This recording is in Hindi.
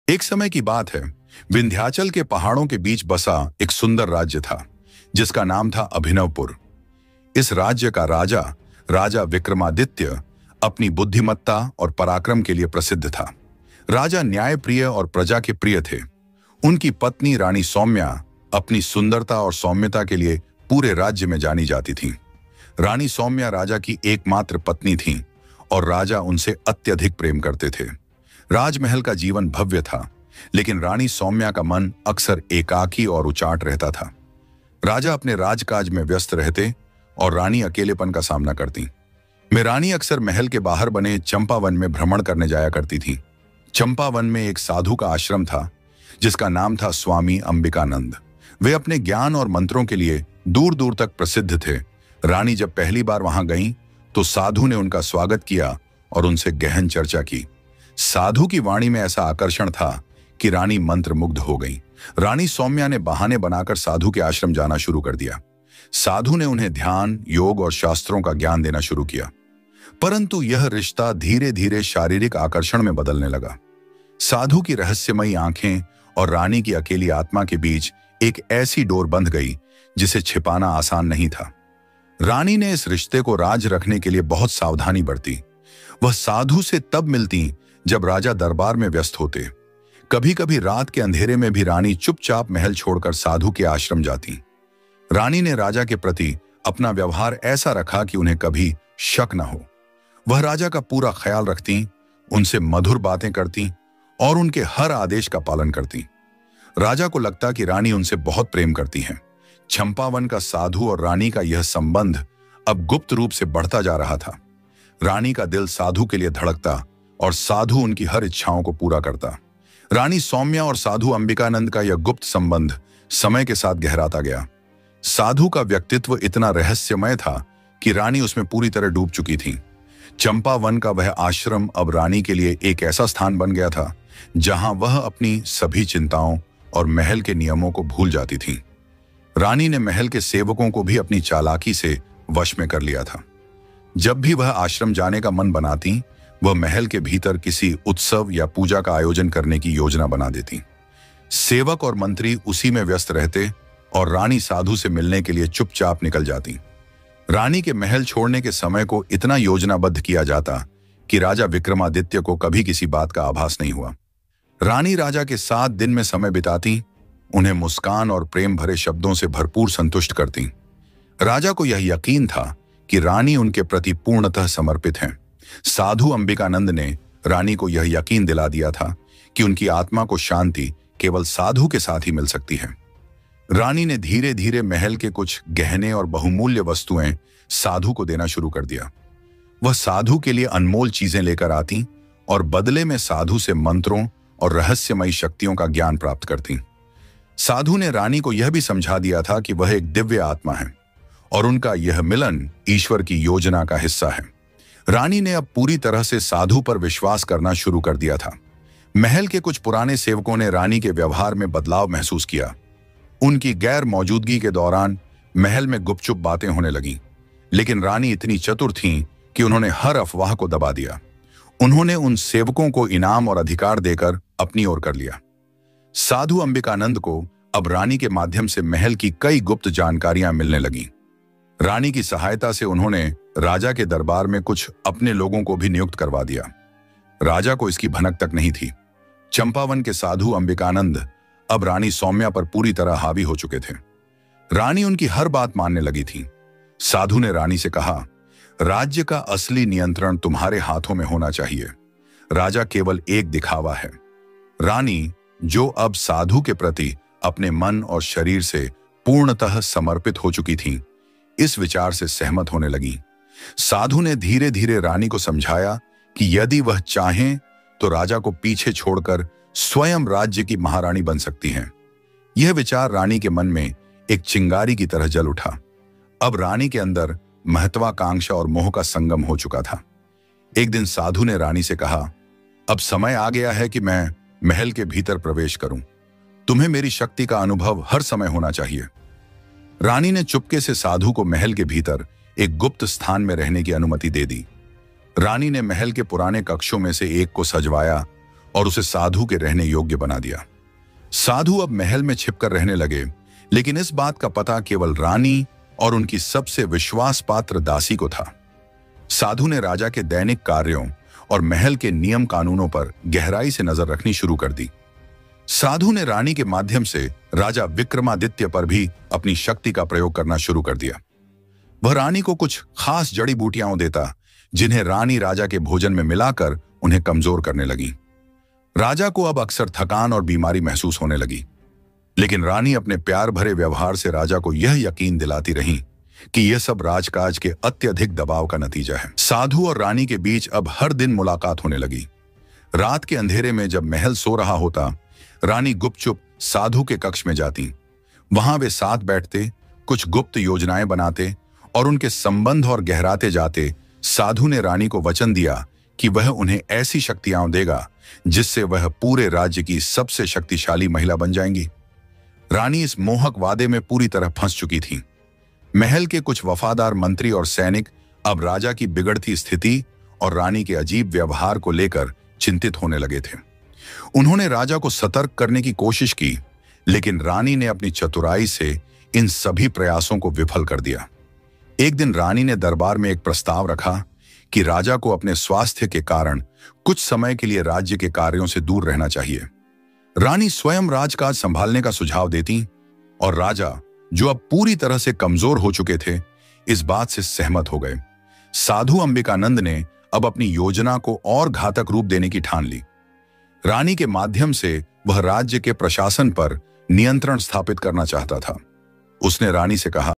एक समय की बात है। विंध्याचल के पहाड़ों के बीच बसा एक सुंदर राज्य था जिसका नाम था अभिनवपुर। इस राज्य का राजा राजा विक्रमादित्य अपनी बुद्धिमत्ता और पराक्रम के लिए प्रसिद्ध था। राजा न्यायप्रिय और प्रजा के प्रिय थे। उनकी पत्नी रानी सौम्या अपनी सुंदरता और सौम्यता के लिए पूरे राज्य में जानी जाती थीं। रानी सौम्या राजा की एकमात्र पत्नी थीं और राजा उनसे अत्यधिक प्रेम करते थे। राजमहल का जीवन भव्य था, लेकिन रानी सौम्या का मन अक्सर एकाकी और उचाट रहता था। राजा अपने राजकाज में व्यस्त रहते और रानी अकेलेपन का सामना करती। रानी अक्सर महल के बाहर बने चंपावन में भ्रमण करने जाया करती थी। चंपावन में एक साधु का आश्रम था जिसका नाम था स्वामी अंबिकानंद। वे अपने ज्ञान और मंत्रों के लिए दूर दूर तक प्रसिद्ध थे। रानी जब पहली बार वहां गईं, तो साधु ने उनका स्वागत किया और उनसे गहन चर्चा की। साधु की वाणी में ऐसा आकर्षण था कि रानी मंत्रमुग्ध हो गई। रानी सौम्या ने बहाने बनाकर साधु के आश्रम जाना शुरू कर दिया। साधु ने उन्हें ध्यान, योग और शास्त्रों का ज्ञान देना शुरू किया, परंतु यह रिश्ता धीरे धीरे शारीरिक आकर्षण में बदलने लगा। साधु की रहस्यमयी आंखें और रानी की अकेली आत्मा के बीच एक ऐसी डोर बंध गई जिसे छिपाना आसान नहीं था। रानी ने इस रिश्ते को राज रखने के लिए बहुत सावधानी बरती। वह साधु से तब मिलती जब राजा दरबार में व्यस्त होते। कभी कभी रात के अंधेरे में भी रानी चुपचाप महल छोड़कर साधु के आश्रम जाती। रानी ने राजा के प्रति अपना व्यवहार ऐसा रखा कि उन्हें कभी शक न हो। वह राजा का पूरा ख्याल रखती, उनसे मधुर बातें करती और उनके हर आदेश का पालन करती। राजा को लगता कि रानी उनसे बहुत प्रेम करती है। चंपावन का साधु और रानी का यह संबंध अब गुप्त रूप से बढ़ता जा रहा था। रानी का दिल साधु के लिए धड़कता और साधु उनकी हर इच्छाओं को पूरा करता। रानी सौम्या और साधु अंबिकानंद का यह गुप्त संबंध समय के साथ गहराता गया। साधु का व्यक्तित्व इतना रहस्यमय था कि रानी उसमें पूरी तरह डूब चुकी थी। चंपावन का वह आश्रम अब रानी के लिए एक ऐसा स्थान बन गया था जहां वह अपनी सभी चिंताओं और महल के नियमों को भूल जाती थी। रानी ने महल के सेवकों को भी अपनी चालाकी से वश में कर लिया था। जब भी वह आश्रम जाने का मन बनाती, वह महल के भीतर किसी उत्सव या पूजा का आयोजन करने की योजना बना देती। सेवक और मंत्री उसी में व्यस्त रहते और रानी साधु से मिलने के लिए चुपचाप निकल जाती। रानी के महल छोड़ने के समय को इतना योजनाबद्ध किया जाता कि राजा विक्रमादित्य को कभी किसी बात का आभास नहीं हुआ। रानी राजा के साथ दिन में समय बिताती, उन्हें मुस्कान और प्रेम भरे शब्दों से भरपूर संतुष्ट करती। राजा को यह यकीन था कि रानी उनके प्रति पूर्णतः समर्पित हैं। साधु अंबिकानंद ने रानी को यह यकीन दिला दिया था कि उनकी आत्मा को शांति केवल साधु के साथ ही मिल सकती है। रानी ने धीरे धीरे महल के कुछ गहने और बहुमूल्य वस्तुएं साधु को देना शुरू कर दिया। वह साधु के लिए अनमोल चीजें लेकर आती और बदले में साधु से मंत्रों और रहस्यमयी शक्तियों का ज्ञान प्राप्त करती। साधु ने रानी को यह भी समझा दिया था कि वह एक दिव्य आत्मा है और उनका यह मिलन ईश्वर की योजना का हिस्सा है। रानी ने अब पूरी तरह से साधु पर विश्वास करना शुरू कर दिया था। महल के कुछ पुराने सेवकों ने रानी के व्यवहार में बदलाव महसूस किया। उनकी गैर मौजूदगी के दौरान महल में गुपचुप बातें होने लगीं, लेकिन रानी इतनी चतुर थीं कि उन्होंने हर अफवाह को दबा दिया। उन्होंने उन सेवकों को इनाम और अधिकार देकर अपनी ओर कर लिया। साधु अंबिकानंद को अब रानी के माध्यम से महल की कई गुप्त जानकारियां मिलने लगीं। रानी की सहायता से उन्होंने राजा के दरबार में कुछ अपने लोगों को भी नियुक्त करवा दिया। राजा को इसकी भनक तक नहीं थी। चंपावन के साधु अंबिकानंद अब रानी सौम्या पर पूरी तरह हावी हो चुके थे। रानी उनकी हर बात मानने लगी थी। साधु ने रानी से कहा, राज्य का असली नियंत्रण तुम्हारे हाथों में होना चाहिए। राजा केवल एक दिखावा है। रानी, जो अब साधु के प्रति अपने मन और शरीर से पूर्णतः समर्पित हो चुकी थीं, इस विचार से सहमत होने लगी। साधु ने धीरे धीरे रानी को समझाया कि यदि वह चाहें तो राजा को पीछे छोड़कर स्वयं राज्य की महारानी बन सकती हैं। यह विचार रानी के मन में एक चिंगारी की तरह जल उठा। अब रानी के अंदर महत्वाकांक्षा और मोह का संगम हो चुका था। एक दिन साधु ने रानी से कहा, अब समय आ गया है कि मैं महल के भीतर प्रवेश करूं। तुम्हें मेरी शक्ति का अनुभव हर समय होना चाहिए। रानी ने चुपके से साधु को महल के भीतर एक गुप्त स्थान में रहने की अनुमति दे दी। रानी ने महल के पुराने कक्षों में से एक को सजवाया और उसे साधु के रहने योग्य बना दिया। साधु अब महल में छिपकर रहने लगे, लेकिन इस बात का पता केवल रानी और उनकी सबसे विश्वास पात्र दासी को था। साधु ने राजा के दैनिक कार्यों और महल के नियम कानूनों पर गहराई से नजर रखनी शुरू कर दी। साधु ने रानी के माध्यम से राजा विक्रमादित्य पर भी अपनी शक्ति का प्रयोग करना शुरू कर दिया। वह रानी को कुछ खास जड़ी बूटियां देता, जिन्हें रानी राजा के भोजन में मिलाकर उन्हें कमजोर करने लगी। राजा को अब अक्सर थकान और बीमारी महसूस होने लगी, लेकिन रानी अपने प्यार भरे व्यवहार से राजा को यह यकीन दिलाती रही कि यह सब राजकाज के अत्यधिक दबाव का नतीजा है। साधु और रानी के बीच अब हर दिन मुलाकात होने लगी। रात के अंधेरे में जब महल सो रहा होता, रानी गुपचुप साधु के कक्ष में जाती। वहां वे साथ बैठते, कुछ गुप्त योजनाएं बनाते और उनके संबंध और गहराते जाते। साधु ने रानी को वचन दिया कि वह उन्हें ऐसी शक्तियां देगा जिससे वह पूरे राज्य की सबसे शक्तिशाली महिला बन जाएंगी। रानी इस मोहक वादे में पूरी तरह फंस चुकी थी। महल के कुछ वफादार मंत्री और सैनिक अब राजा की बिगड़ती स्थिति और रानी के अजीब व्यवहार को लेकर चिंतित होने लगे थे। उन्होंने राजा को सतर्क करने की कोशिश की, लेकिन रानी ने अपनी चतुराई से इन सभी प्रयासों को विफल कर दिया। एक दिन रानी ने दरबार में एक प्रस्ताव रखा कि राजा को अपने स्वास्थ्य के कारण कुछ समय के लिए राज्य के कार्यों से दूर रहना चाहिए। रानी स्वयं राजकाज संभालने का सुझाव देती और राजा, जो अब पूरी तरह से कमजोर हो चुके थे, इस बात से सहमत हो गए। साधु अंबिकानंद ने अब अपनी योजना को और घातक रूप देने की ठान ली। रानी के माध्यम से वह राज्य के प्रशासन पर नियंत्रण स्थापित करना चाहता था। उसने रानी से कहा,